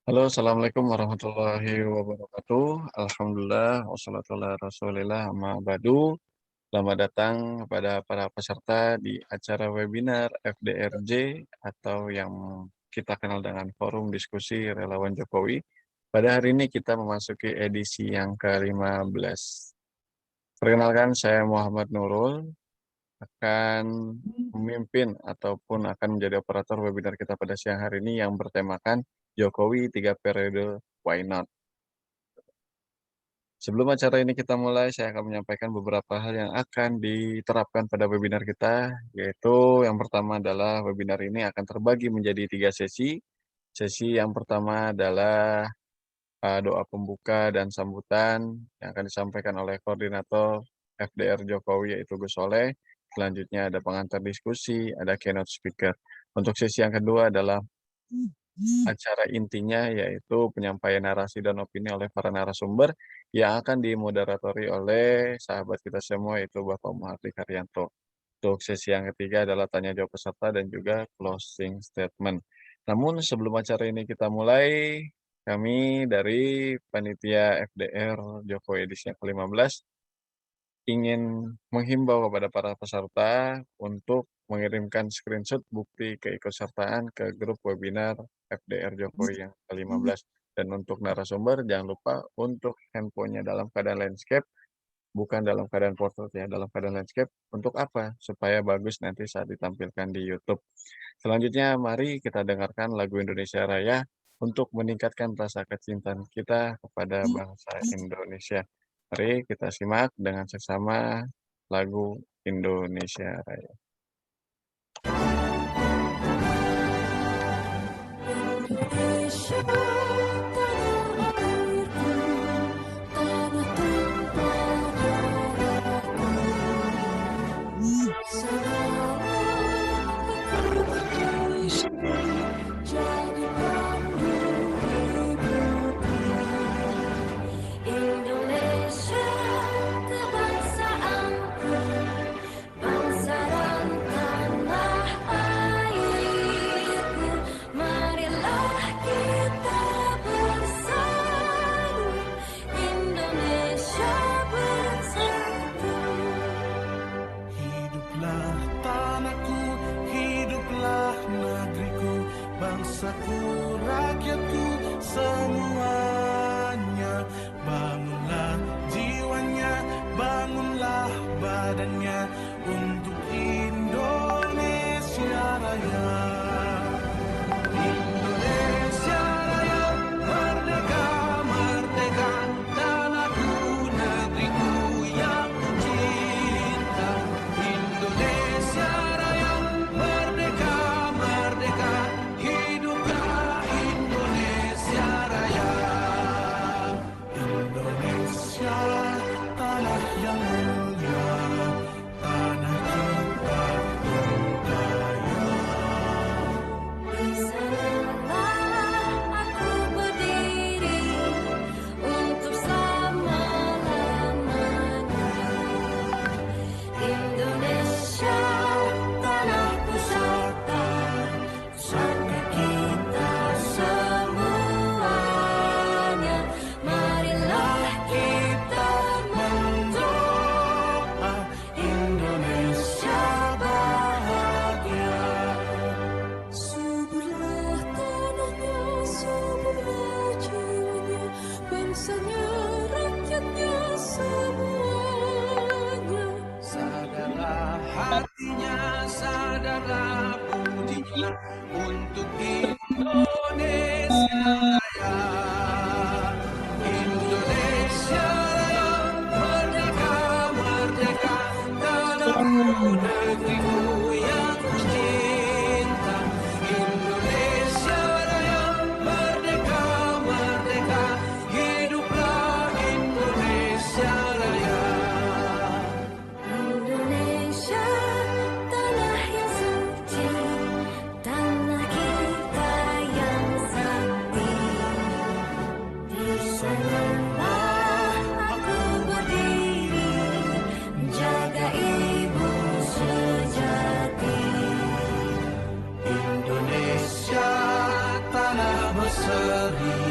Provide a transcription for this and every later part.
Halo, assalamualaikum warahmatullahi wabarakatuh. Alhamdulillah, wassalatu ala rasulillah, amma ba'du. Selamat datang kepada para peserta di acara webinar FDRJ atau yang kita kenal dengan Forum Diskusi Relawan Jokowi. Pada hari ini kita memasuki edisi yang ke-15. Perkenalkan, saya Muhammad Nurul, akan memimpin ataupun akan menjadi operator webinar kita pada siang hari ini yang bertemakan Jokowi 3 periode, why not? Sebelum acara ini kita mulai, saya akan menyampaikan beberapa hal yang akan diterapkan pada webinar kita, yaitu yang pertama adalah webinar ini akan terbagi menjadi 3 sesi. Sesi yang pertama adalah doa pembuka dan sambutan yang akan disampaikan oleh koordinator FDR Jokowi, yaitu Gus Soleh. Selanjutnya ada pengantar diskusi, ada keynote speaker. Untuk sesi yang kedua adalah acara intinya, yaitu penyampaian narasi dan opini oleh para narasumber yang akan dimoderatori oleh sahabat kita semua, yaitu Bapak Muhardi Karyanto. Untuk sesi yang ketiga adalah tanya jawab peserta dan juga closing statement. Namun sebelum acara ini kita mulai, kami dari Panitia FDR Jokowi edisi yang ke-15 ingin menghimbau kepada para peserta untuk mengirimkan screenshot bukti keikutsertaan ke grup webinar FDR Jokowi yang ke-15. Dan untuk narasumber, jangan lupa untuk handphonenya dalam keadaan landscape, bukan dalam keadaan portrait ya, dalam keadaan landscape. Untuk apa? Supaya bagus nanti saat ditampilkan di YouTube. Selanjutnya, mari kita dengarkan lagu Indonesia Raya untuk meningkatkan rasa kecintaan kita kepada bangsa Indonesia. Mari kita simak dengan seksama lagu Indonesia Raya. Indonesia tanah airku, tanah tumpah darahku. Selalu jadi pandu hidupku. Indonesia kebangsaanku, bangsa dan tanah airku. Marilah kita bersatu, Indonesia bersatu. Hiduplah tanahku, hiduplah negeriku, bangsaku, rakyatku, semuanya. Bangunlah jiwanya, bangunlah badannya untuk Indonesia Raya. Indonesia Raya, merdeka, merdeka, tanahku, negeriku yang kucinta. Indonesia Raya, merdeka, merdeka, hiduplah berseri,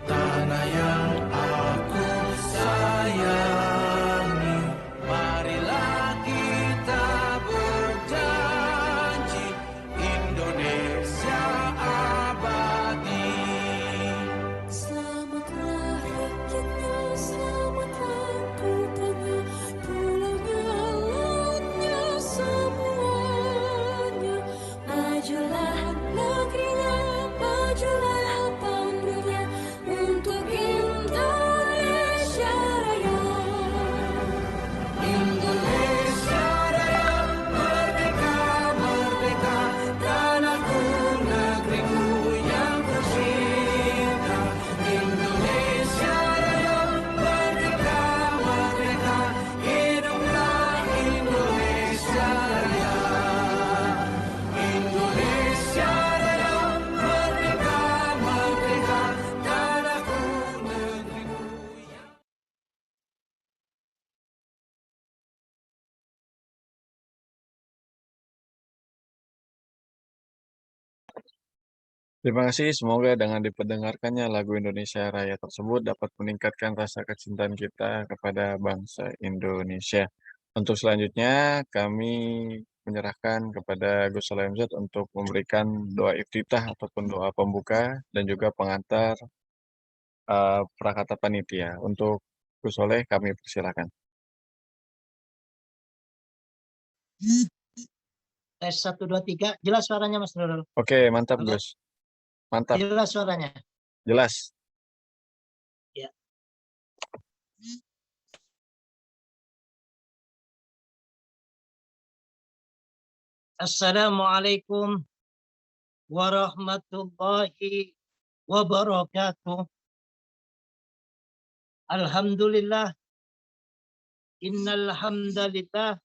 tanah yang aku sayangi. Marilah kita berjanji, Indonesia abadi. Selamat lahir kita, selamat angkutannya, pulaunya, lautnya, semuanya. Majulah negerinya, majulah pandunya, untuk Indonesia Raya. Indonesia Raya, merdeka, merdeka, tanahku, negeriku yang tercinta. Indonesia Raya, merdeka, merdeka, hiduplah Indonesia Raya. Indonesia Raya, merdeka, merdeka, tanahku, negeriku yang Terima kasih, semoga dengan diperdengarkannya lagu Indonesia Raya tersebut dapat meningkatkan rasa kecintaan kita kepada bangsa Indonesia. Untuk selanjutnya, kami menyerahkan kepada Gus Soleh MZ untuk memberikan doa iftitah ataupun doa pembuka dan juga pengantar prakata panitia. Untuk Gus Soleh, kami persilakan. Tes 1, 2, 3. Jelas suaranya Mas Nurul? Oke, mantap Halo? Gus. Mantap, Jelas suaranya? jelas. Ya. Assalamualaikum warahmatullahi wabarakatuh. Alhamdulillah. Innal hamdalillah.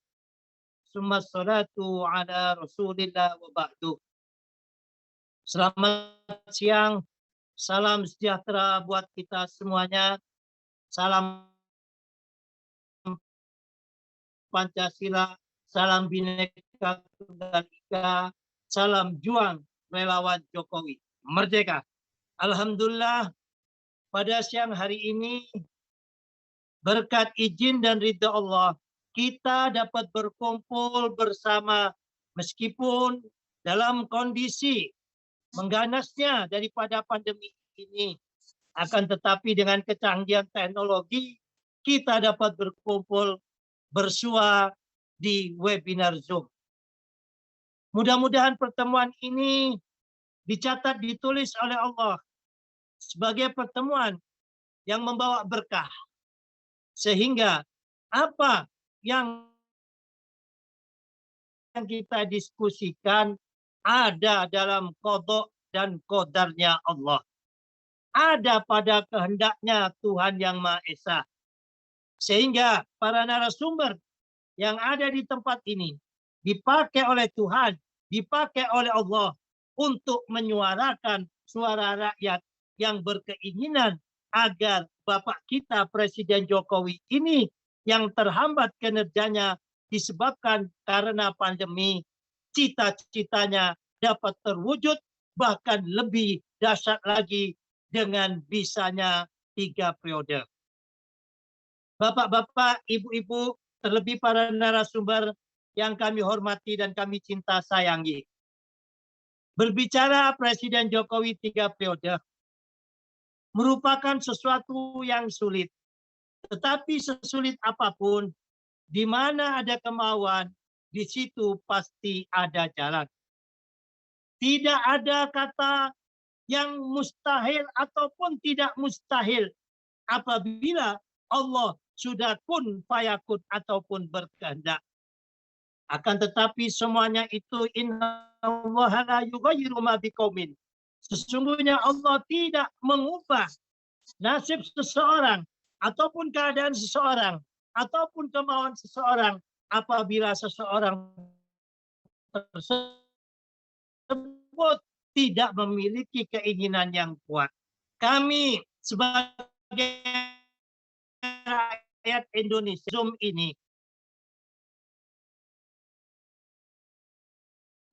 Summa salatu ala Rasulillah wa ba'du. Selamat siang. Salam sejahtera buat kita semuanya. Salam Pancasila, salam Bhinneka Tunggal Ika, salam juang relawan Jokowi. Merdeka. Alhamdulillah, pada siang hari ini berkat izin dan ridha Allah, kita dapat berkumpul bersama meskipun dalam kondisi mengganasnya daripada pandemi ini. Akan tetapi dengan kecanggihan teknologi, kita dapat berkumpul bersua di webinar Zoom. Mudah-mudahan pertemuan ini dicatat, ditulis oleh Allah sebagai pertemuan yang membawa berkah. Sehingga apa yang kita diskusikan ada dalam qada dan qadarnya Allah. Ada pada kehendaknya Tuhan Yang Maha Esa. Sehingga para narasumber yang ada di tempat ini dipakai oleh Tuhan, dipakai oleh Allah untuk menyuarakan suara rakyat yang berkeinginan agar Bapak kita Presiden Jokowi ini yang terhambat kinerjanya disebabkan karena pandemi, cita-citanya dapat terwujud, bahkan lebih dahsyat lagi dengan bisanya 3 periode. Bapak-bapak, ibu-ibu, terlebih para narasumber yang kami hormati dan kami cinta sayangi. Berbicara Presiden Jokowi 3 periode merupakan sesuatu yang sulit. Tetapi sesulit apapun, di mana ada kemauan, di situ pasti ada jalan. Tidak ada kata yang mustahil ataupun tidak mustahil apabila Allah sudah kun fayakun ataupun berkehendak. Akan tetapi semuanya itu innallaha la yughayyiru ma biqaumin. Sesungguhnya Allah tidak mengubah nasib seseorang ataupun keadaan seseorang ataupun kemauan seseorang apabila seseorang tersebut tidak memiliki keinginan yang kuat. Kami sebagai rakyat Indonesia Zoom ini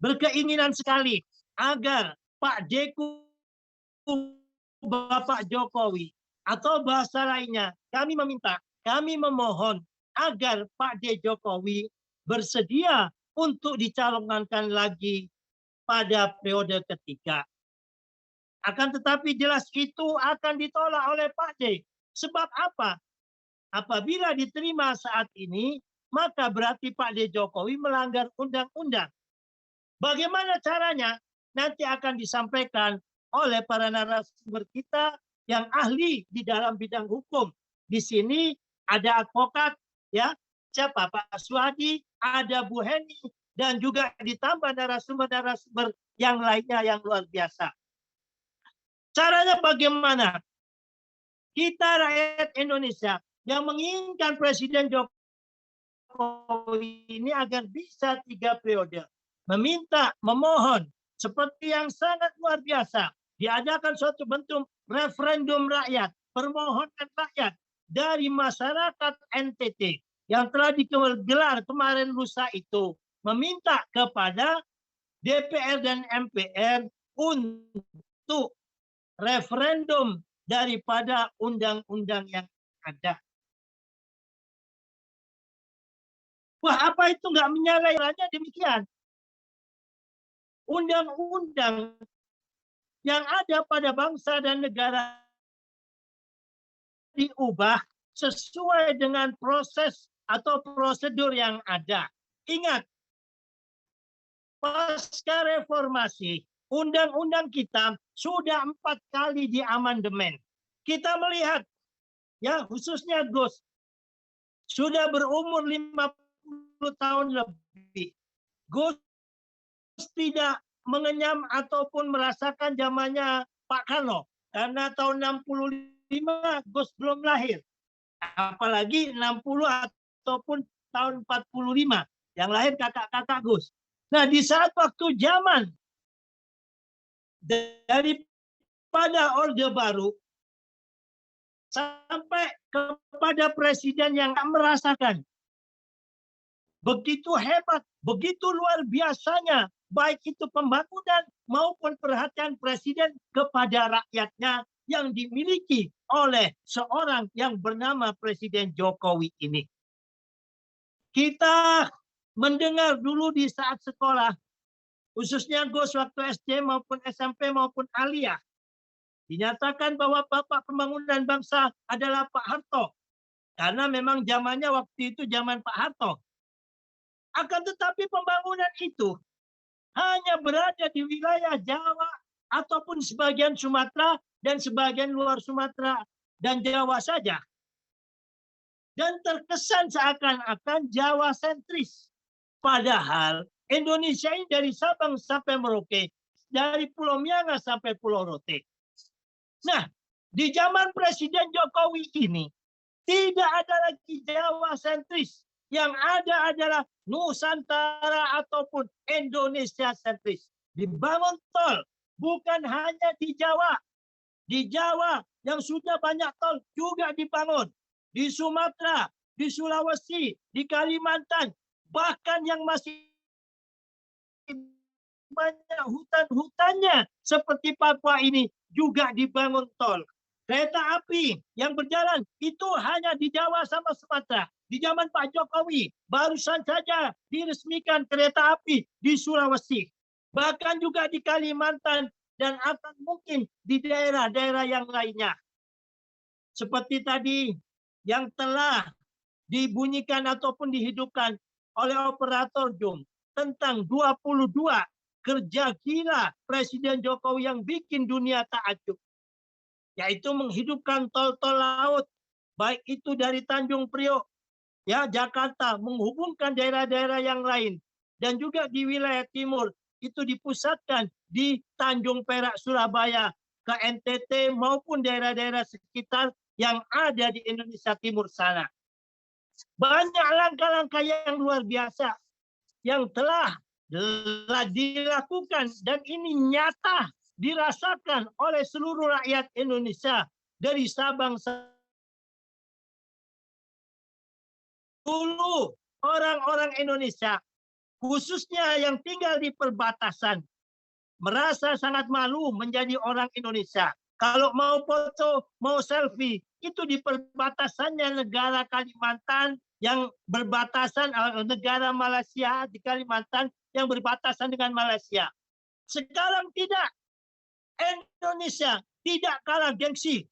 berkeinginan sekali agar Pak Deku Bapak Jokowi, atau bahasa lainnya, kami meminta, kami memohon agar Pak D. Jokowi bersedia untuk dicalonkan lagi pada periode ketiga. Akan tetapi jelas itu akan ditolak oleh Pak D. Sebab apa? Apabila diterima saat ini, maka berarti Pak D. Jokowi melanggar undang-undang. Bagaimana caranya? Nanti akan disampaikan oleh para narasumber kita yang ahli di dalam bidang hukum. Di sini ada advokat, ya, siapa? Pak Suhadi, ada Bu Heni, dan juga ditambah narasumber-narasumber yang lainnya yang luar biasa. Caranya bagaimana? Kita rakyat Indonesia yang menginginkan Presiden Jokowi ini agar bisa 3 periode. Meminta, memohon, seperti yang sangat luar biasa. Diadakan suatu bentuk referendum rakyat, permohonan rakyat dari masyarakat NTT yang telah digelar kemarin lusa itu. Meminta kepada DPR dan MPR untuk referendum daripada undang-undang yang ada. Wah, apa itu nggak menyalahi demikian? Undang-undang yang ada pada bangsa dan negara diubah sesuai dengan proses atau prosedur yang ada. Ingat, pasca reformasi, undang-undang kita sudah 4 kali diamandemen. Kita melihat, ya khususnya Gus, sudah berumur 50 tahun lebih. Gus tidak mengenyam ataupun merasakan zamannya Pak Karno. Karena tahun 65 Gus belum lahir. Apalagi 60 ataupun tahun 45. Yang lahir kakak-kakak Gus. Nah, di saat waktu zaman daripada Orde Baru sampai kepada presiden yang merasakan begitu hebat, begitu luar biasanya, baik itu pembangunan maupun perhatian presiden kepada rakyatnya yang dimiliki oleh seorang yang bernama Presiden Jokowi ini. Kita mendengar dulu di saat sekolah, khususnya Gus waktu SD maupun SMP maupun aliyah, dinyatakan bahwa Bapak Pembangunan Bangsa adalah Pak Harto. Karena memang zamannya waktu itu zaman Pak Harto. Akan tetapi pembangunan itu hanya berada di wilayah Jawa ataupun sebagian Sumatera dan sebagian luar Sumatera dan Jawa saja. Dan terkesan seakan-akan Jawa sentris. Padahal Indonesia ini dari Sabang sampai Merauke, dari Pulau Miangas sampai Pulau Rote. Nah, di zaman Presiden Jokowi ini, tidak ada lagi Jawa sentris. Yang ada adalah Nusantara ataupun Indonesia sentris. Dibangun tol, bukan hanya di Jawa. Di Jawa yang sudah banyak tol juga dibangun. Di Sumatera, di Sulawesi, di Kalimantan, bahkan yang masih banyak hutan-hutannya seperti Papua ini juga dibangun tol. Kereta api yang berjalan itu hanya di Jawa sama Sumatera. Di zaman Pak Jokowi barusan saja diresmikan kereta api di Sulawesi. Bahkan juga di Kalimantan dan akan mungkin di daerah-daerah yang lainnya. Seperti tadi yang telah dibunyikan ataupun dihidupkan oleh operator Zoom tentang 22 kerja gila Presiden Jokowi yang bikin dunia takjub. Yaitu menghidupkan tol-tol laut, baik itu dari Tanjung Priok, ya Jakarta, menghubungkan daerah-daerah yang lain. Dan juga di wilayah timur, itu dipusatkan di Tanjung Perak, Surabaya, ke NTT maupun daerah-daerah sekitar yang ada di Indonesia Timur sana. Banyak langkah-langkah yang luar biasa yang telah dilakukan dan ini nyata dirasakan oleh seluruh rakyat Indonesia dari Sabang sampai dulu orang-orang Indonesia khususnya yang tinggal di perbatasan merasa sangat malu menjadi orang Indonesia. Kalau mau foto, mau selfie, itu di perbatasannya negara Kalimantan yang berbatasan, negara Malaysia di Kalimantan yang berbatasan dengan Malaysia. Sekarang tidak. Indonesia tidak kalah gengsi.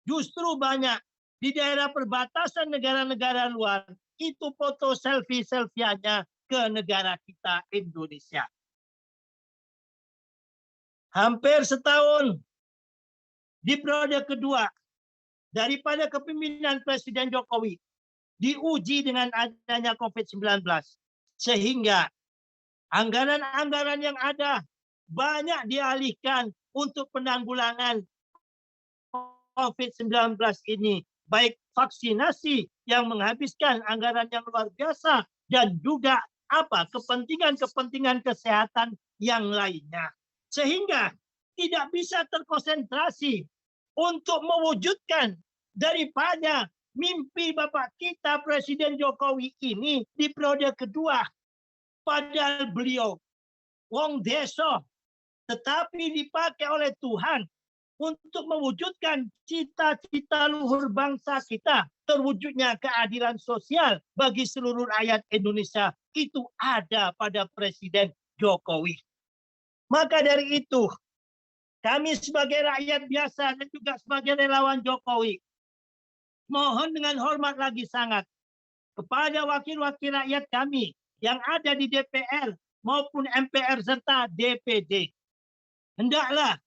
Justru banyak di daerah perbatasan negara-negara luar itu foto selfie-selfie-nya ke negara kita Indonesia. Hampir setahun di periode kedua daripada kepemimpinan Presiden Jokowi diuji dengan adanya COVID-19 sehingga anggaran-anggaran yang ada banyak dialihkan untuk penanggulangan COVID-19 ini, baik vaksinasi yang menghabiskan anggaran yang luar biasa dan juga kepentingan-kepentingan kesehatan yang lainnya. Sehingga tidak bisa terkonsentrasi untuk mewujudkan daripada mimpi Bapak kita Presiden Jokowi ini di periode kedua. Padahal beliau wong desa, tetapi dipakai oleh Tuhan untuk mewujudkan cita-cita luhur bangsa kita, terwujudnya keadilan sosial bagi seluruh rakyat Indonesia, itu ada pada Presiden Jokowi. Maka dari itu, kami sebagai rakyat biasa dan juga sebagai relawan Jokowi, mohon dengan hormat lagi sangat kepada wakil-wakil rakyat kami yang ada di DPR maupun MPR serta DPD. Hendaklah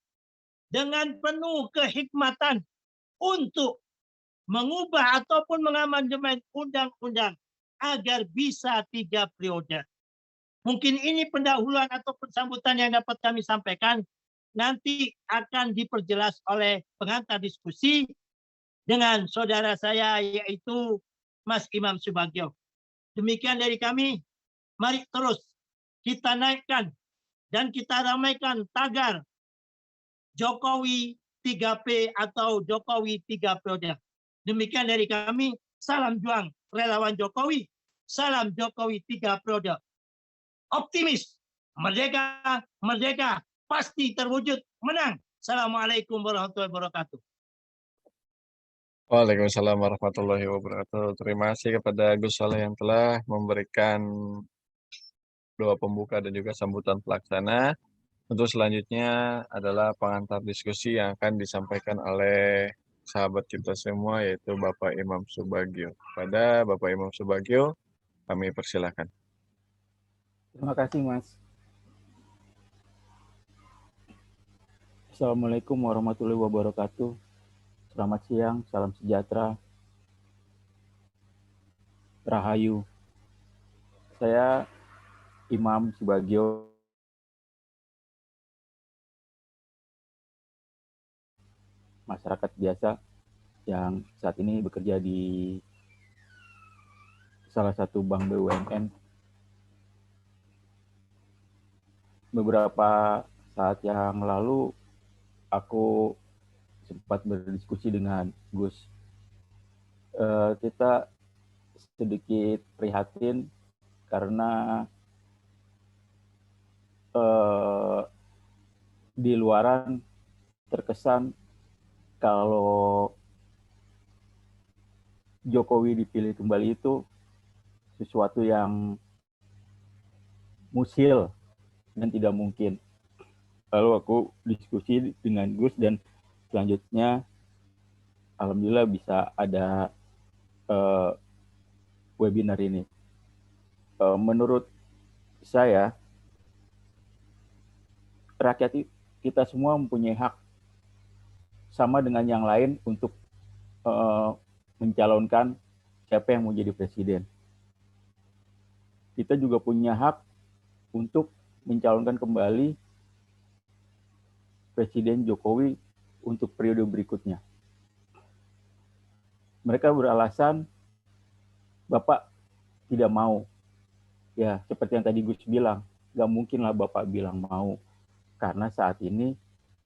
dengan penuh kehikmatan untuk mengubah ataupun mengamandemen undang-undang agar bisa 3 periode. Mungkin ini pendahuluan atau sambutan yang dapat kami sampaikan. Nanti akan diperjelas oleh pengantar diskusi dengan saudara saya yaitu Mas Imam Subagio. Demikian dari kami. Mari terus kita naikkan dan kita ramaikan tagar Jokowi 3P atau Jokowi 3 periode. Demikian dari kami. Salam juang relawan Jokowi. Salam Jokowi 3 periode. Optimis. Merdeka, merdeka. Pasti terwujud. Menang. Assalamualaikum warahmatullahi wabarakatuh. Waalaikumsalam warahmatullahi wabarakatuh. Terima kasih kepada Gus Saleh yang telah memberikan doa pembuka dan juga sambutan pelaksana. Untuk selanjutnya adalah pengantar diskusi yang akan disampaikan oleh sahabat kita semua yaitu Bapak Imam Subagio. Pada Bapak Imam Subagio, kami persilakan. Terima kasih, Mas. Assalamualaikum warahmatullahi wabarakatuh. Selamat siang, salam sejahtera. Rahayu. Saya Imam Subagio. Masyarakat biasa yang saat ini bekerja di salah satu bank BUMN. Beberapa saat yang lalu aku sempat berdiskusi dengan Gus. Kita sedikit prihatin karena di luaran terkesan kalau Jokowi dipilih kembali itu sesuatu yang musil dan tidak mungkin. Lalu aku diskusi dengan Gus dan selanjutnya alhamdulillah bisa ada webinar ini. Menurut saya, rakyat kita semua mempunyai hak sama dengan yang lain untuk mencalonkan siapa yang mau jadi presiden. Kita juga punya hak untuk mencalonkan kembali Presiden Jokowi untuk periode berikutnya. Mereka beralasan Bapak tidak mau. Ya, seperti yang tadi Gus bilang, nggak mungkinlah Bapak bilang mau. Karena saat ini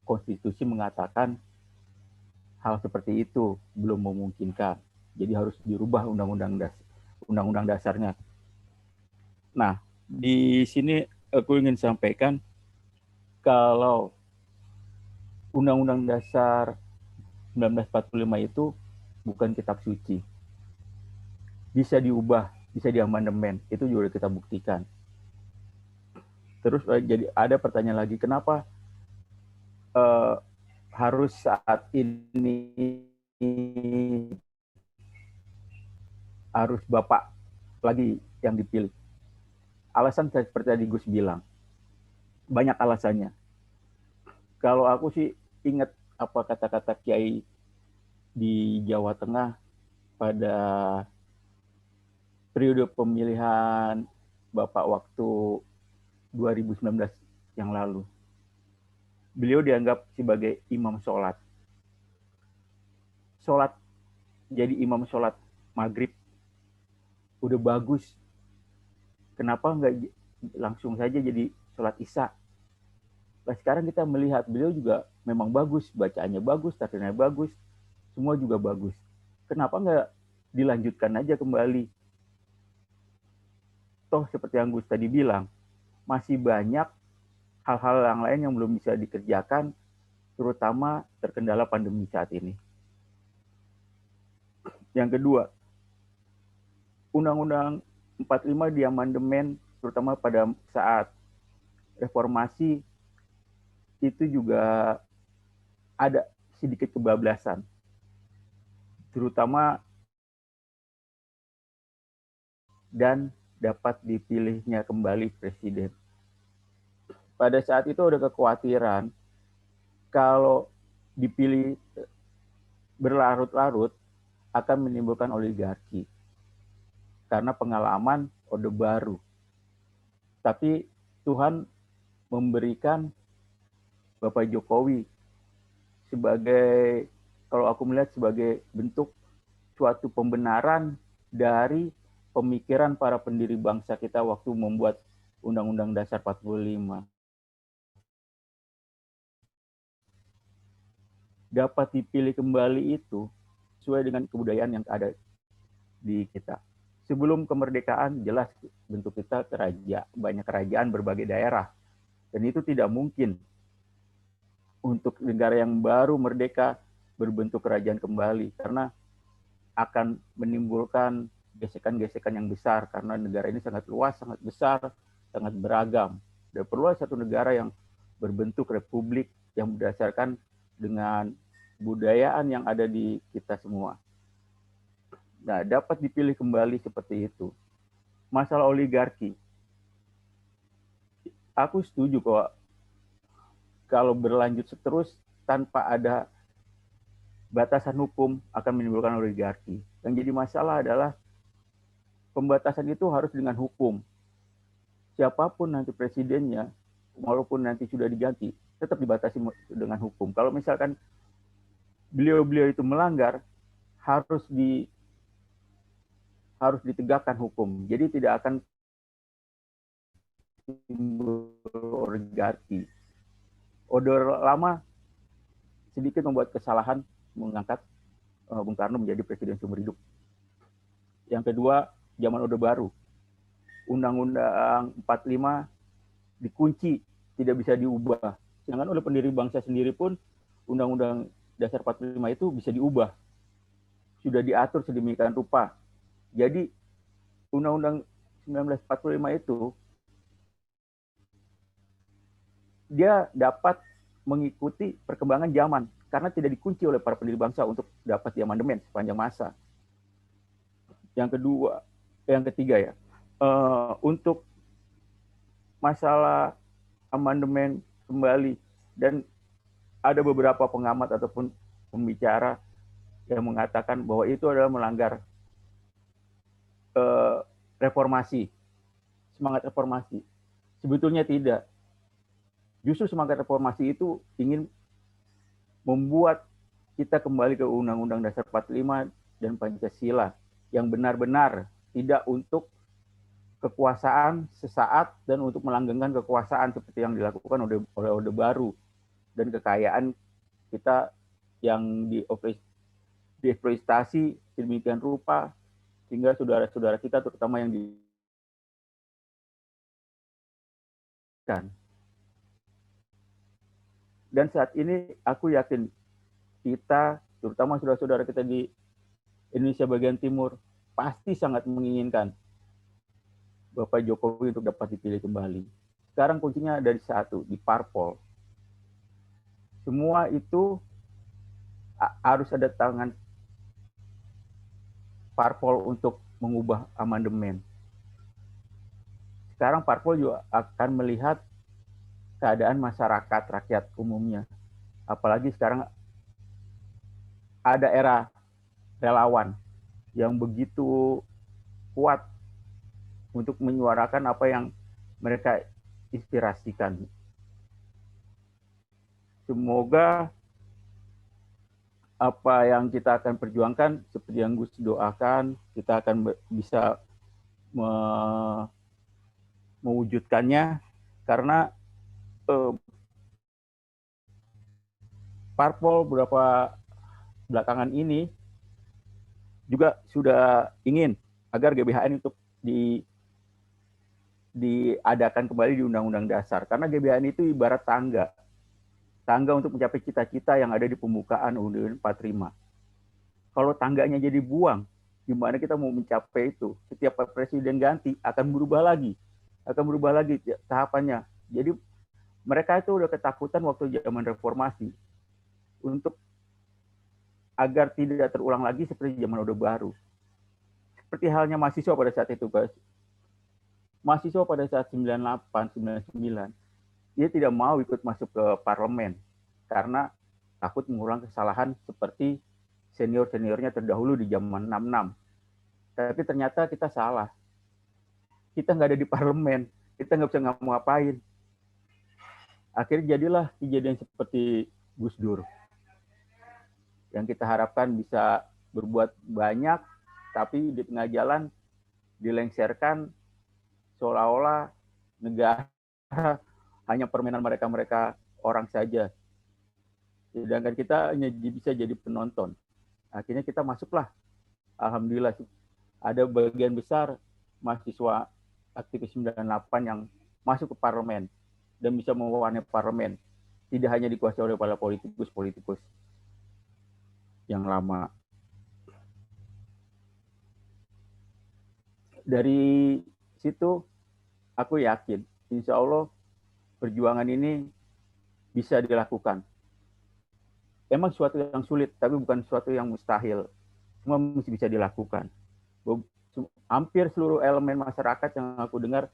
konstitusi mengatakan hal seperti itu belum memungkinkan. Jadi harus dirubah undang-undang dasarnya. Nah, di sini aku ingin sampaikan kalau Undang-Undang Dasar 1945 itu bukan kitab suci. Bisa diubah, bisa diamandemen. Itu juga kita buktikan. Terus jadi ada pertanyaan lagi, kenapa harus saat ini harus Bapak lagi yang dipilih? Alasan seperti tadi Gus bilang, banyak alasannya. Kalau aku sih ingat apa kata-kata Kiai di Jawa Tengah pada periode pemilihan Bapak waktu 2019 yang lalu. Beliau dianggap sebagai imam sholat. Sholat, jadi imam sholat maghrib, udah bagus. Kenapa nggak langsung saja jadi sholat isya? Nah, sekarang kita melihat beliau juga memang bagus, bacaannya bagus, tafsirnya bagus, semua juga bagus. Kenapa nggak dilanjutkan aja kembali? Toh seperti yang Gus tadi bilang, masih banyak hal-hal yang lain yang belum bisa dikerjakan, terutama terkendala pandemi saat ini. Yang kedua, Undang-Undang 45 diamandemen, terutama pada saat reformasi, itu juga ada sedikit kebablasan, terutama dan dapat dipilihnya kembali presiden. Pada saat itu ada kekhawatiran kalau dipilih berlarut-larut akan menimbulkan oligarki karena pengalaman Orde Baru. Tapi Tuhan memberikan Bapak Jokowi sebagai, kalau aku melihat sebagai bentuk suatu pembenaran dari pemikiran para pendiri bangsa kita waktu membuat Undang-Undang Dasar 45. Dapat dipilih kembali itu sesuai dengan kebudayaan yang ada di kita. Sebelum kemerdekaan jelas bentuk kita banyak kerajaan berbagai daerah. Dan itu tidak mungkin untuk negara yang baru merdeka berbentuk kerajaan kembali karena akan menimbulkan gesekan-gesekan yang besar karena negara ini sangat luas, sangat besar, sangat beragam. Dan perlu satu negara yang berbentuk republik yang berdasarkan dengan budayaan yang ada di kita semua. Nah, dapat dipilih kembali seperti itu. Masalah oligarki. Aku setuju kok kalau berlanjut terus tanpa ada batasan hukum akan menimbulkan oligarki. Yang jadi masalah adalah pembatasan itu harus dengan hukum. Siapapun nanti presidennya, walaupun nanti sudah diganti, tetap dibatasi dengan hukum. Kalau misalkan beliau-beliau itu melanggar, harus ditegakkan hukum. Jadi tidak akan timbul oligarki. Orde Lama sedikit membuat kesalahan mengangkat Bung Karno menjadi presiden seumur hidup. Yang kedua, zaman Orde Baru. Undang-Undang 45 dikunci, tidak bisa diubah. Sedangkan oleh pendiri bangsa sendiri pun Undang-Undang Dasar 45 itu bisa diubah. Sudah diatur sedemikian rupa. Jadi Undang-Undang 1945 itu dia dapat mengikuti perkembangan zaman karena tidak dikunci oleh para pendiri bangsa untuk dapat diamandemen sepanjang masa. Yang ketiga ya, untuk masalah amandemen kembali, dan ada beberapa pengamat ataupun pembicara yang mengatakan bahwa itu adalah melanggar reformasi, semangat reformasi. Sebetulnya tidak. Justru semangat reformasi itu ingin membuat kita kembali ke Undang-Undang Dasar 45 dan Pancasila yang benar-benar tidak untuk kekuasaan sesaat dan untuk melanggengkan kekuasaan seperti yang dilakukan oleh Orde Baru dan kekayaan kita yang dieksploitasi sedemikian rupa sehingga saudara-saudara kita terutama yang di Dan saat ini aku yakin kita, terutama saudara-saudara kita di Indonesia bagian timur, pasti sangat menginginkan Bapak Jokowi untuk dapat dipilih kembali. Sekarang kuncinya dari satu, di parpol. Semua itu harus ada tangan parpol untuk mengubah amandemen. Sekarang parpol juga akan melihat keadaan masyarakat, rakyat umumnya. Apalagi sekarang ada era relawan yang begitu kuat untuk menyuarakan apa yang mereka inspirasikan. Semoga apa yang kita akan perjuangkan, seperti yang Gus doakan, kita akan bisa mewujudkannya, karena parpol beberapa belakangan ini juga sudah ingin agar GBHN untuk diadakan kembali di Undang-Undang Dasar, karena GBHN itu ibarat tangga untuk mencapai cita-cita yang ada di pembukaan Undang-Undang 45. Kalau tangganya jadi buang, gimana kita mau mencapai itu? Setiap presiden ganti akan berubah lagi tahapannya. Jadi mereka itu udah ketakutan waktu zaman reformasi untuk agar tidak terulang lagi seperti zaman Orde Baru. Seperti halnya mahasiswa pada saat itu, guys. Mahasiswa pada saat 98, 99, dia tidak mau ikut masuk ke parlemen karena takut mengulang kesalahan seperti senior-seniornya terdahulu di zaman 66. Tapi ternyata kita salah. Kita nggak ada di parlemen, kita nggak bisa ngapain. Akhirnya jadilah kejadian seperti Gus Dur. Yang kita harapkan bisa berbuat banyak, tapi di tengah jalan dilengsarkan seolah-olah negara hanya permainan mereka orang saja. Sedangkan kita hanya bisa jadi penonton. Akhirnya kita masuklah. Alhamdulillah ada bagian besar mahasiswa aktivis 98 yang masuk ke parlemen dan bisa mewarnai parlemen. Tidak hanya dikuasai oleh para politikus yang lama. Dari situ aku yakin, insya Allah perjuangan ini bisa dilakukan. Emang suatu yang sulit, tapi bukan suatu yang mustahil. Semua mesti bisa dilakukan. Hampir seluruh elemen masyarakat yang aku dengar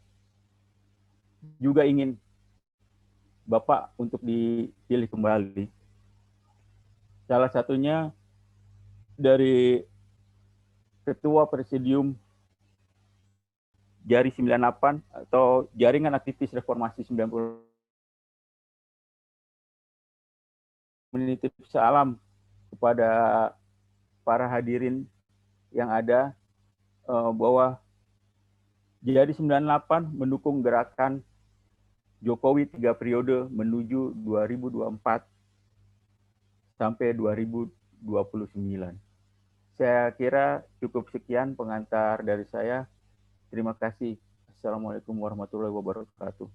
juga ingin Bapak untuk dipilih kembali. Salah satunya dari Ketua Presidium Jari 98 atau Jaringan Aktivis Reformasi 90, menitip salam kepada para hadirin yang ada bahwa Jari 98 mendukung gerakan Jokowi 3 periode menuju 2024 sampai 2029. Saya kira cukup sekian pengantar dari saya. Terima kasih. Assalamualaikum warahmatullahi wabarakatuh.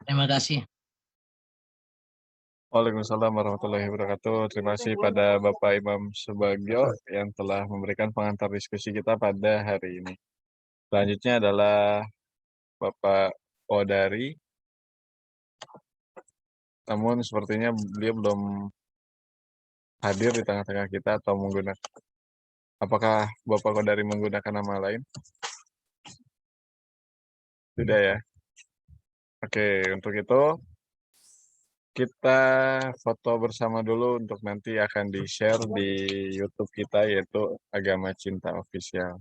Terima kasih. Waalaikumsalam warahmatullahi wabarakatuh. Terima kasih pada Bapak Imam Subagio yang telah memberikan pengantar diskusi kita pada hari ini. Selanjutnya adalah Bapak Odari. Namun sepertinya beliau belum hadir di tengah-tengah kita atau menggunakan. Apakah Bapak Odari menggunakan nama lain? Tidak ya. Oke, untuk itu kita foto bersama dulu untuk nanti akan di-share di YouTube kita, yaitu Agama Cinta Official.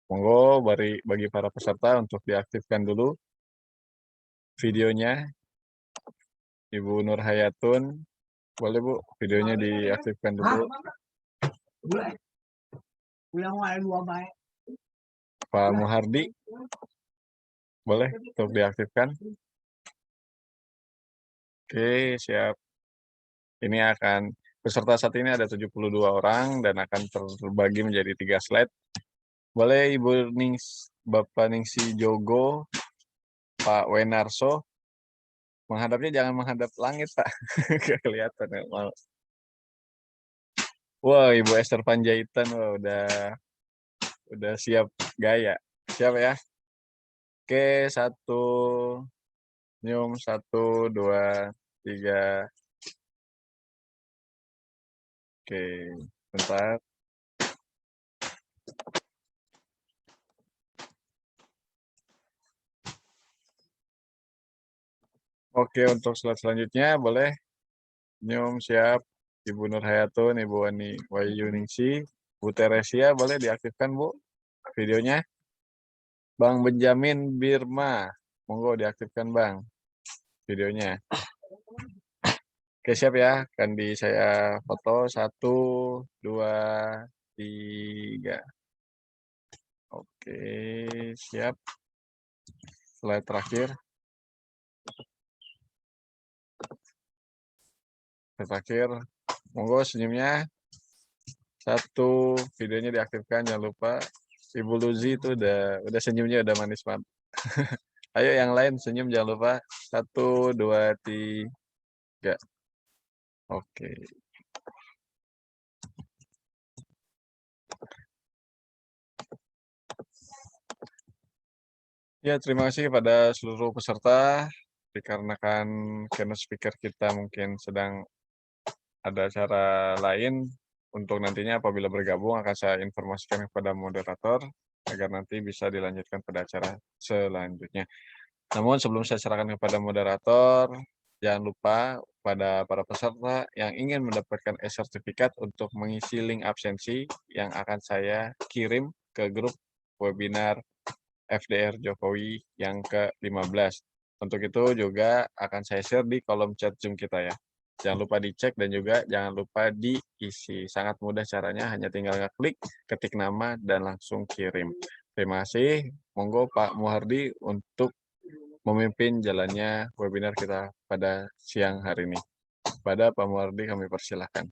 Monggo bagi para peserta untuk diaktifkan dulu videonya. Ibu Nur Hayatun, boleh Bu, videonya diaktifkan dulu. Pak Muhardi, boleh untuk diaktifkan. Oke, siap. Ini akan, peserta saat ini ada 72 orang dan akan terbagi menjadi 3 slide. Boleh Ibu Bapak Ningsi Jogo, Pak Wenarso. Menghadapnya jangan menghadap langit, Pak. Nggak kelihatan ya. Wah, Ibu Esther Panjaitan, wah, udah siap gaya. Siap ya? Oke, 1, senyum, 1, 2, 3. Oke, bentar. Oke, untuk slide selanjutnya boleh senyum, siap. Ibu Nur Hayatun, Ibu Wani Wahyu Ningsi, Bu Teresia boleh diaktifkan, Bu, videonya. Bang Benjamin Birma, monggo diaktifkan, Bang, videonya. Oke, siap ya. Akan saya foto 1, 2, 3. Oke, siap. Slide terakhir. Terakhir, monggo senyumnya. 1, videonya diaktifkan, jangan lupa. Ibu Luzi itu udah senyumnya udah manis banget. Ayo yang lain senyum jangan lupa. 1, 2, 3. Oke. Ya, terima kasih kepada seluruh peserta. Dikarenakan keynote speaker kita mungkin sedang ada acara lain, untuk nantinya apabila bergabung akan saya informasikan kepada moderator agar nanti bisa dilanjutkan pada acara selanjutnya. Namun sebelum saya serahkan kepada moderator, jangan lupa pada para peserta yang ingin mendapatkan e-sertifikat untuk mengisi link absensi yang akan saya kirim ke grup webinar FDR Jokowi yang ke-15. Untuk itu juga akan saya share di kolom chat Zoom kita ya. Jangan lupa dicek dan juga jangan lupa diisi. Sangat mudah caranya, hanya tinggal ngeklik, ketik nama, dan langsung kirim. Terima kasih. Monggo Pak Muhardi untuk memimpin jalannya webinar kita pada siang hari ini. Pada Pak Muhardi kami persilahkan.